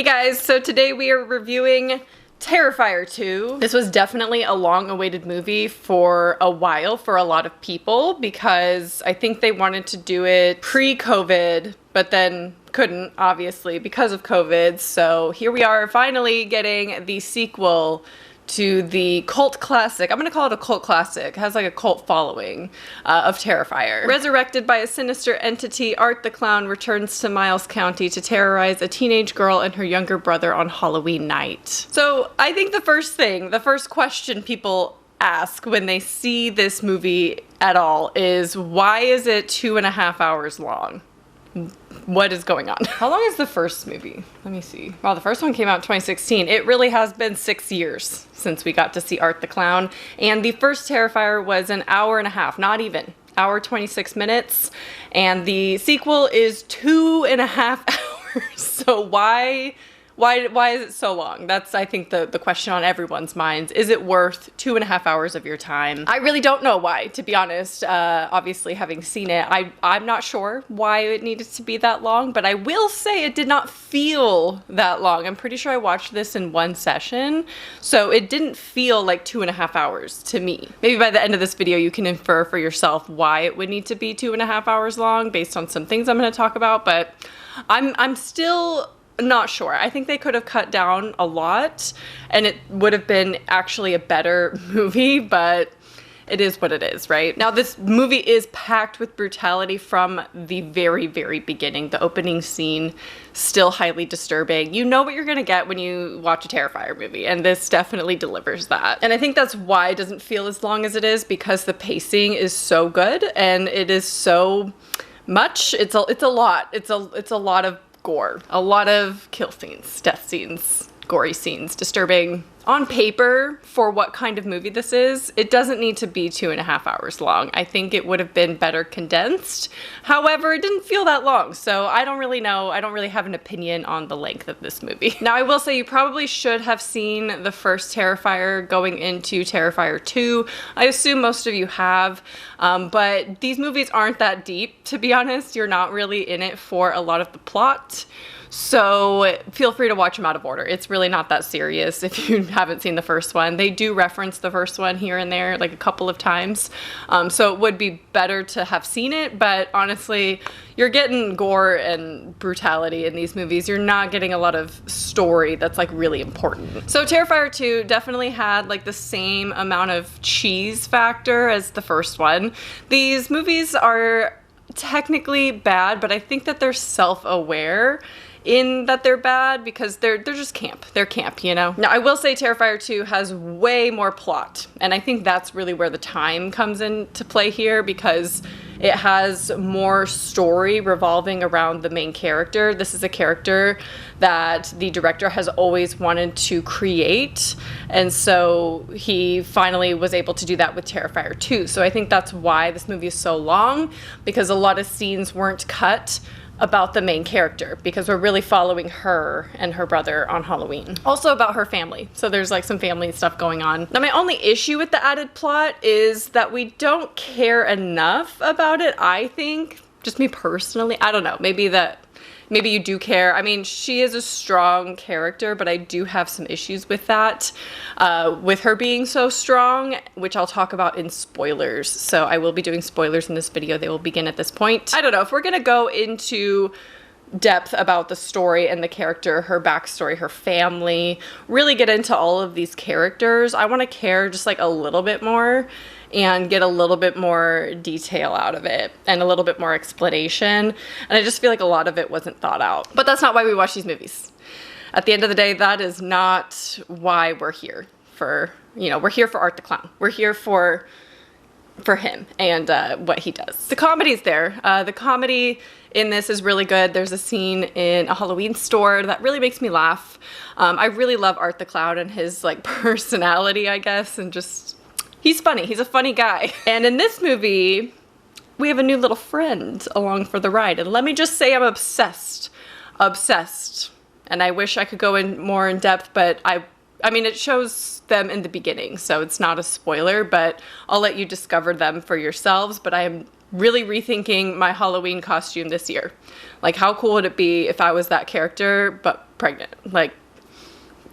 Hey guys, so today we are reviewing Terrifier 2. This was definitely a long-awaited movie for a while for a lot of people because I think they wanted to do it pre-COVID, but then couldn't, obviously, because of COVID. So here we are finally getting the sequel to the cult classic. I'm gonna call it a cult classic. It has like a cult following of Terrifier. Resurrected by a sinister entity, Art the Clown returns to Miles County to terrorize a teenage girl and her younger brother on Halloween night. So I think the first question people ask when they see this movie at all is, why is it 2.5 hours long? What is going on? How long is the first movie? Let me see. Wow, the first one came out in 2016. It really has been 6 years since we got to see Art the Clown. And the first Terrifier was an hour and a half, not even. Hour 26 minutes. And the sequel is 2.5 hours. So why is it so long? That's, I think, the question on everyone's minds. Is it worth 2.5 hours of your time? I really don't know why, to be honest. Obviously, having seen it, I'm not sure why it needed to be that long, but I will say it did not feel that long. I'm pretty sure I watched this in one session, so it didn't feel like 2.5 hours to me. Maybe by the end of this video, you can infer for yourself why it would need to be 2.5 hours long based on some things I'm going to talk about, but I'm still not sure. I think they could have cut down a lot and it would have been actually a better movie, but it is what it is, right? Now, this movie is packed with brutality from the very, very beginning. The opening scene, still highly disturbing. You know what you're gonna get when you watch a Terrifier movie, and this definitely delivers that. And I think that's why it doesn't feel as long as it is, because the pacing is so good and it is so much. It's a lot. It's a lot of gore, a lot of kill scenes, death scenes, gory scenes, disturbing. On paper, for what kind of movie this is, it doesn't need to be 2.5 hours long. I think it would have been better condensed. However, it didn't feel that long, so I don't really know. I don't really have an opinion on the length of this movie. Now, I will say you probably should have seen the first Terrifier going into Terrifier 2. I assume most of you have, but these movies aren't that deep, to be honest. You're not really in it for a lot of the plot. So feel free to watch them out of order. It's really not that serious if you haven't seen the first one. They do reference the first one here and there, like a couple of times. So it would be better to have seen it, but honestly, you're getting gore and brutality in these movies. You're not getting a lot of story that's like really important. So Terrifier 2 definitely had like the same amount of cheese factor as the first one. These movies are technically bad, but I think that they're self-aware in that they're bad because they're just camp. They're camp, you know? Now, I will say Terrifier 2 has way more plot, and I think that's really where the time comes into play here, because it has more story revolving around the main character. This is a character that the director has always wanted to create, and so he finally was able to do that with Terrifier 2. So I think that's why this movie is so long, because a lot of scenes weren't cut about the main character, because we're really following her and her brother on Halloween. Also about her family. So there's like some family stuff going on. Now, my only issue with the added plot is that we don't care enough about it, I think. Just me personally. I don't know. Maybe you do care. I mean, she is a strong character, but I do have some issues with that, with her being so strong, which I'll talk about in spoilers. So I will be doing spoilers in this video. They will begin at this point. I don't know if we're gonna go into depth about the story and the character, her backstory, her family, really get into all of these characters. I want to care just like a little bit more and get a little bit more detail out of it and a little bit more explanation. And I just feel like a lot of it wasn't thought out. But that's not why we watch these movies. At the end of the day, that is not why we're here for, you know, we're here for Art the Clown. We're here for him and what he does. The comedy's there. The comedy in this is really good. There's a scene in a Halloween store that really makes me laugh. I really love Art the Clown and his like personality, I guess, and just, he's funny. He's a funny guy. And in this movie, we have a new little friend along for the ride. And let me just say I'm obsessed. Obsessed. And I wish I could go in more in depth, but I mean, it shows them in the beginning, so it's not a spoiler, but I'll let you discover them for yourselves. But I am really rethinking my Halloween costume this year. Like, how cool would it be if I was that character, but pregnant? Like,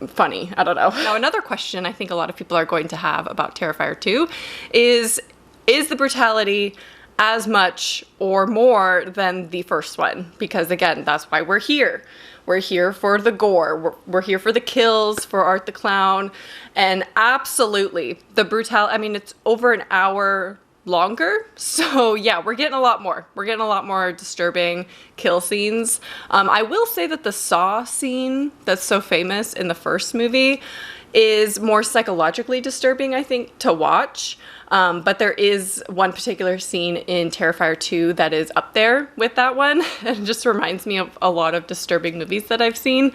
funny. I don't know. Now, another question I think a lot of people are going to have about Terrifier 2 is the brutality as much or more than the first one? Because again, that's why we're here. We're here for the gore. We're here for the kills, for Art the Clown, and absolutely the brutality. I mean, it's over an hour longer, so yeah, we're getting a lot more. We're getting a lot more disturbing kill scenes. I will say that the Saw scene that's so famous in the first movie is more psychologically disturbing, I think, to watch. But there is one particular scene in Terrifier 2 that is up there with that one. It just reminds me of a lot of disturbing movies that I've seen,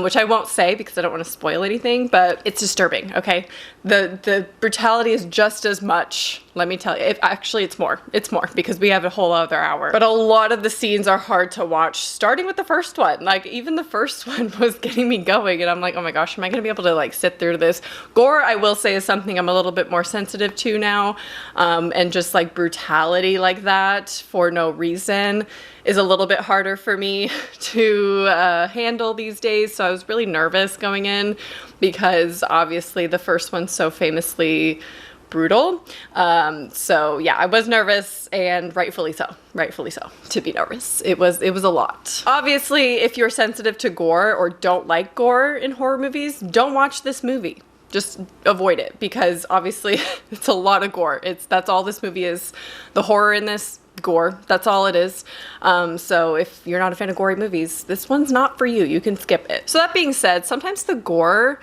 which I won't say because I don't want to spoil anything, but it's disturbing, okay? The brutality is just as much, let me tell you. It's more. It's more because we have a whole other hour. But a lot of the scenes are hard to watch, starting with the first one. Like, even the first one was getting me going, and I'm like, oh my gosh, am I gonna be able to like sit through this? Gore, I will say, is something I'm a little bit more sensitive to now, and just like brutality like that for no reason is a little bit harder for me to handle these days. So I was really nervous going in because obviously the first one's so famously brutal. So yeah, I was nervous, and rightfully so to be nervous. It was a lot. Obviously, if you're sensitive to gore or don't like gore in horror movies, don't watch this movie. Just avoid it, because obviously it's a lot of gore. That's all this movie is. The horror in this, gore, that's all it is. So if you're not a fan of gory movies, this one's not for you. You can skip it. So that being said, sometimes the gore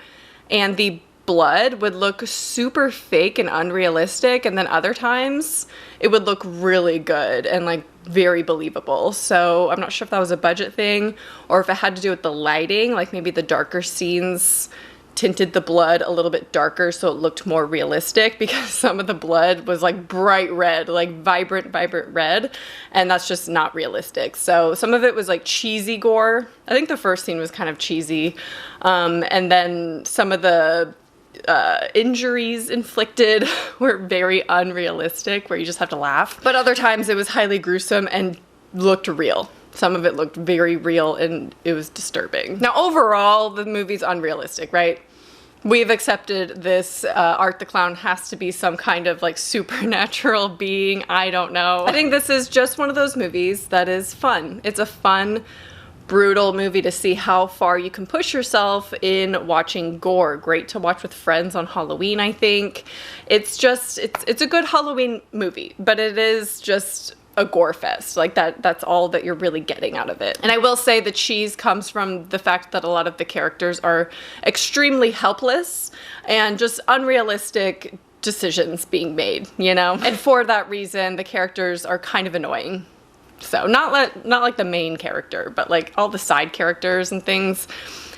and the blood would look super fake and unrealistic, and then other times it would look really good and like very believable. So I'm not sure if that was a budget thing or if it had to do with the lighting, like maybe the darker scenes tinted the blood a little bit darker so it looked more realistic, because some of the blood was like bright red, like vibrant red, and that's just not realistic. So some of it was like cheesy gore. I think the first scene was kind of cheesy, and then some of the injuries inflicted were very unrealistic, where you just have to laugh. But other times it was highly gruesome and looked real. Some of it looked very real, and it was disturbing. Now, overall, the movie's unrealistic, right? We've accepted this Art the Clown has to be some kind of like supernatural being. I don't know. I think this is just one of those movies that is fun. It's a fun, brutal movie to see how far you can push yourself in watching gore. Great to watch with friends on Halloween, I think. It's a good Halloween movie, but it is just a gore fest. Like that's all that you're really getting out of it. And I will say the cheese comes from the fact that a lot of the characters are extremely helpless and just unrealistic decisions being made, you know? And for that reason, the characters are kind of annoying. So not like the main character, but like all the side characters and things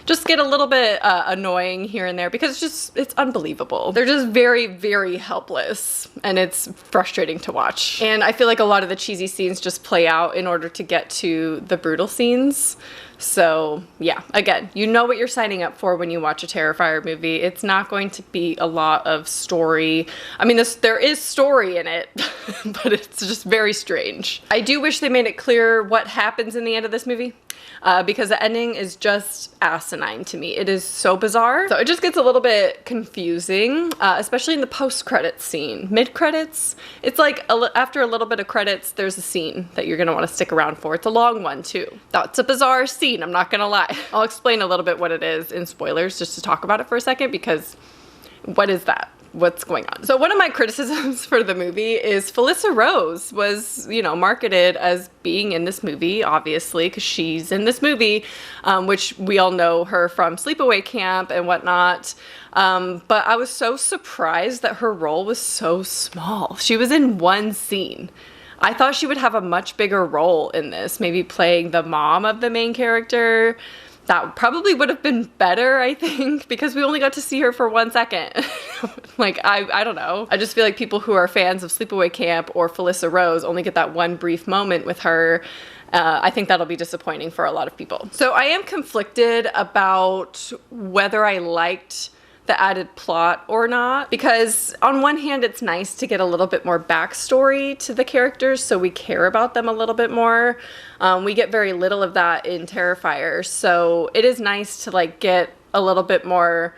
just get a little bit annoying here and there, because it's unbelievable. They're just very, very helpless, and it's frustrating to watch. And I feel like a lot of the cheesy scenes just play out in order to get to the brutal scenes. So yeah, again, you know what you're signing up for when you watch a Terrifier movie. It's not going to be a lot of story. I mean, there is story in it, but it's just very strange. I do wish they made it clear what happens in the end of this movie. Because the ending is just asinine to me. It is so bizarre. So it just gets a little bit confusing, especially in the post-credits scene. Mid-credits, it's like after a little bit of credits, there's a scene that you're gonna wanna stick around for. It's a long one too. That's a bizarre scene, I'm not gonna lie. I'll explain a little bit what it is in spoilers just to talk about it for a second, because what is that? What's going on? So one of my criticisms for the movie is Felissa Rose was, you know, marketed as being in this movie, obviously, because she's in this movie, which we all know her from Sleepaway Camp and whatnot. But I was so surprised that her role was so small. She was in one scene. I thought she would have a much bigger role in this, maybe playing the mom of the main character. That probably would have been better, I think, because we only got to see her for 1 second. Like, I don't know. I just feel like people who are fans of Sleepaway Camp or Felissa Rose only get that one brief moment with her. I think that'll be disappointing for a lot of people. So I am conflicted about whether I liked the added plot or not, because on one hand it's nice to get a little bit more backstory to the characters so we care about them a little bit more. We get very little of that in Terrifier, so it is nice to like get a little bit more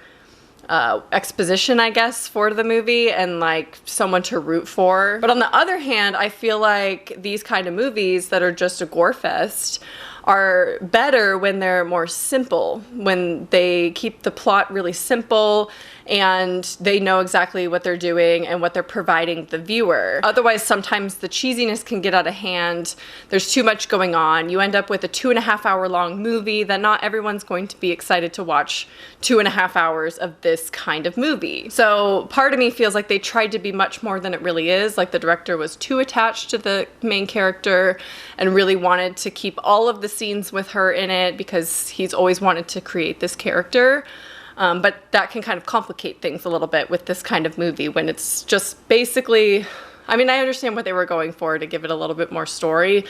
exposition, I guess, for the movie and like someone to root for. But on the other hand, I feel like these kind of movies that are just a gore fest are better when they're more simple, when they keep the plot really simple and they know exactly what they're doing and what they're providing the viewer. Otherwise, sometimes the cheesiness can get out of hand. There's too much going on. You end up with a 2.5 hour long movie that not everyone's going to be excited to watch 2.5 hours of this kind of movie. So part of me feels like they tried to be much more than it really is. Like the director was too attached to the main character and really wanted to keep all of the scenes with her in it because he's always wanted to create this character. But that can kind of complicate things a little bit with this kind of movie when it's just basically, I mean, I understand what they were going for to give it a little bit more story,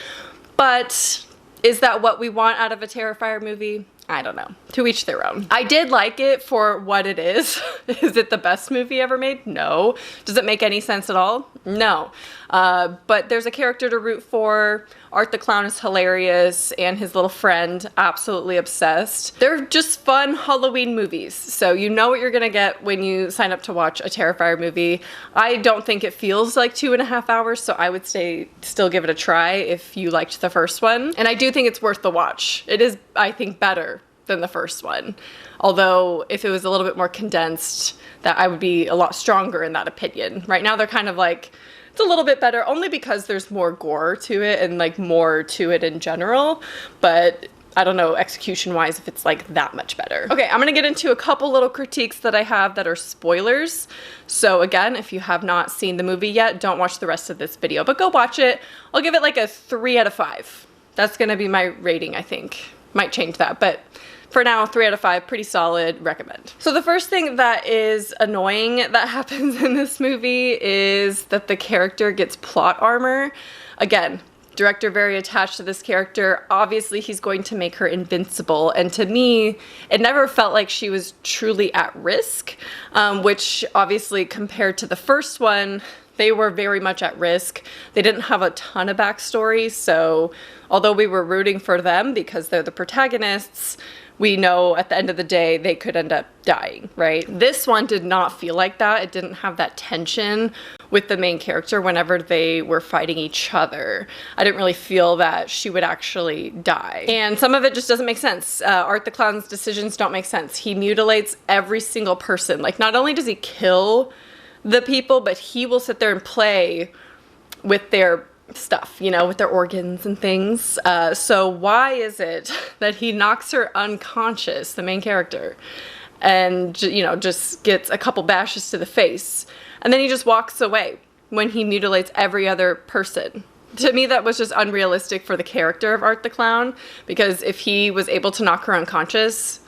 but is that what we want out of a Terrifier movie? I don't know. To each their own. I did like it for what it is. Is it the best movie ever made? No. Does it make any sense at all? No. But there's a character to root for. Art the Clown is hilarious, and his little friend, absolutely obsessed. They're just fun Halloween movies, so you know what you're gonna get when you sign up to watch a Terrifier movie. I don't think it feels like 2.5 hours, so I would say still give it a try if you liked the first one. And I do think it's worth the watch. It is, I think, better than the first one. Although, if it was a little bit more condensed, that I would be a lot stronger in that opinion. Right now, they're kind of like, it's a little bit better only because there's more gore to it and like more to it in general, but I don't know execution-wise if it's like that much better. Okay, I'm gonna get into a couple little critiques that I have that are spoilers. So again, if you have not seen the movie yet, don't watch the rest of this video, but go watch it. I'll give it like a 3 out of 5. That's gonna be my rating, I think. Might change that, but for now, 3 out of 5, pretty solid, recommend. So the first thing that is annoying that happens in this movie is that the character gets plot armor. Again, director very attached to this character. Obviously, he's going to make her invincible, and to me, it never felt like she was truly at risk, which obviously compared to the first one, they were very much at risk. They didn't have a ton of backstory, so although we were rooting for them because they're the protagonists, we know at the end of the day they could end up dying, right? This one did not feel like that. It didn't have that tension with the main character whenever they were fighting each other. I didn't really feel that she would actually die. And some of it just doesn't make sense. Art the Clown's decisions don't make sense. He mutilates every single person. Like, not only does he kill the people, but he will sit there and play with their stuff, you know, with their organs and things. So why is it that he knocks her unconscious, the main character, and, you know, just gets a couple bashes to the face, and then he just walks away when he mutilates every other person? To me, that was just unrealistic for the character of Art the Clown, because if he was able to knock her unconscious,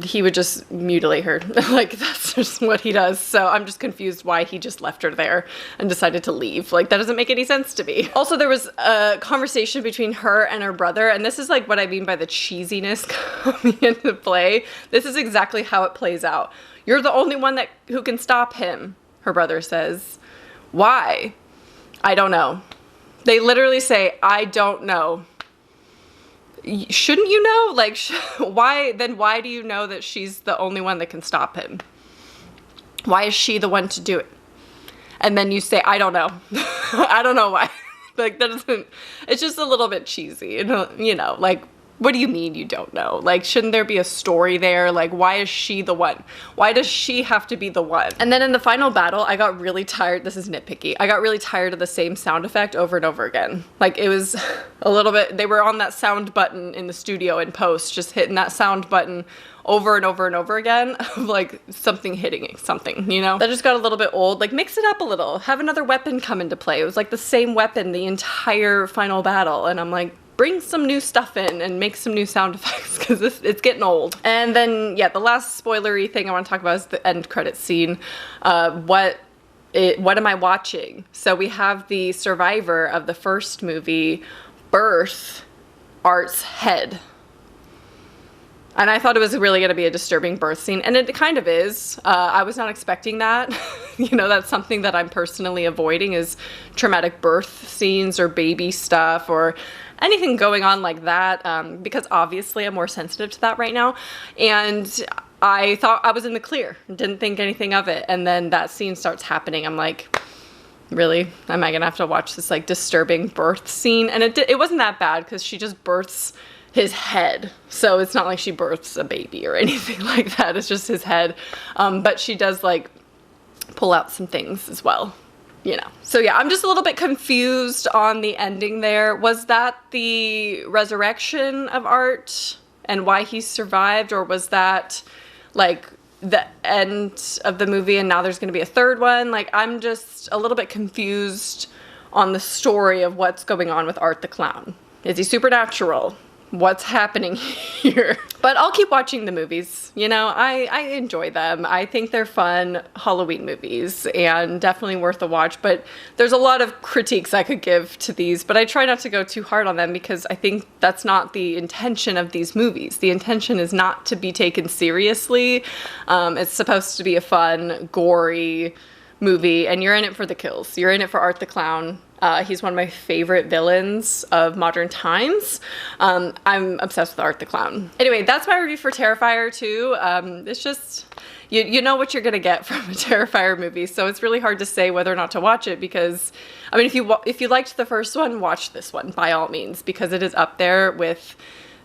he would just mutilate her. Like, that's just what he does. So I'm just confused why he just left her there and decided to leave. Like, that doesn't make any sense to me. Also, there was a conversation between her and her brother, and this is like what I mean by the cheesiness coming into play. This is exactly how it plays out. You're the only one who can stop him, her brother says. Why? I don't know. They literally say, I don't know. Shouldn't you know? Like, why do you know that she's the only one that can stop him? Why is she the one to do it? And then you say, I don't know. I don't know why. Like, that doesn't, it's just a little bit cheesy, you know, like, what do you mean you don't know? Like, shouldn't there be a story there? Like, why is she the one? Why does she have to be the one? And then in the final battle, I got really tired. This is nitpicky. I got really tired of the same sound effect over and over again. Like, it was a little bit, they were on that sound button in the studio in post, just hitting that sound button over and over and over again of like something hitting something, you know? That just got a little bit old. Like, mix it up a little. Have another weapon come into play. It was like the same weapon the entire final battle. And I'm like, bring some new stuff in and make some new sound effects, because it's getting old. And then, yeah, the last spoilery thing I want to talk about is the end credit scene. What am I watching? So we have the survivor of the first movie birth Art's head. And I thought it was really going to be a disturbing birth scene, and it kind of is. I was not expecting that. You know, that's something that I'm personally avoiding, is traumatic birth scenes or baby stuff or anything going on like that, because obviously I'm more sensitive to that right now. And I thought I was in the clear, didn't think anything of it. And then that scene starts happening. I'm like, really? Am I going to have to watch this like disturbing birth scene? And it wasn't that bad, because she just births his head. So it's not like she births a baby or anything like that. It's just his head. But she does like pull out some things as well, you know. So yeah, I'm just a little bit confused on the ending there. Was that the resurrection of Art and why he survived? Or was that like the end of the movie and now there's going to be a third one? Like, I'm just a little bit confused on the story of what's going on with Art the Clown. Is he supernatural? What's happening here? But I'll keep watching the movies. You know, I enjoy them. I think they're fun Halloween movies and definitely worth a watch. But there's a lot of critiques I could give to these, but I try not to go too hard on them, because I think that's not the intention of these movies. The intention is not to be taken seriously. It's supposed to be a fun, gory movie, and you're in it for the kills. You're in it for Art the Clown. He's one of my favorite villains of modern times. I'm obsessed with Art the Clown. Anyway, that's my review for Terrifier 2. It's just, you know what you're gonna get from a Terrifier movie, so it's really hard to say whether or not to watch it, because, I mean, if you liked the first one, watch this one by all means, because it is up there with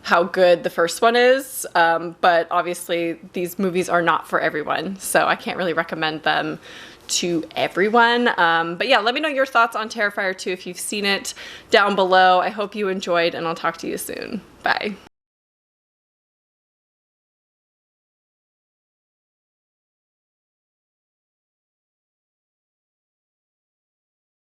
how good the first one is. But obviously these movies are not for everyone, so I can't really recommend them to everyone. But yeah, let me know your thoughts on Terrifier 2 if you've seen it down below. I hope you enjoyed, and I'll talk to you soon. Bye.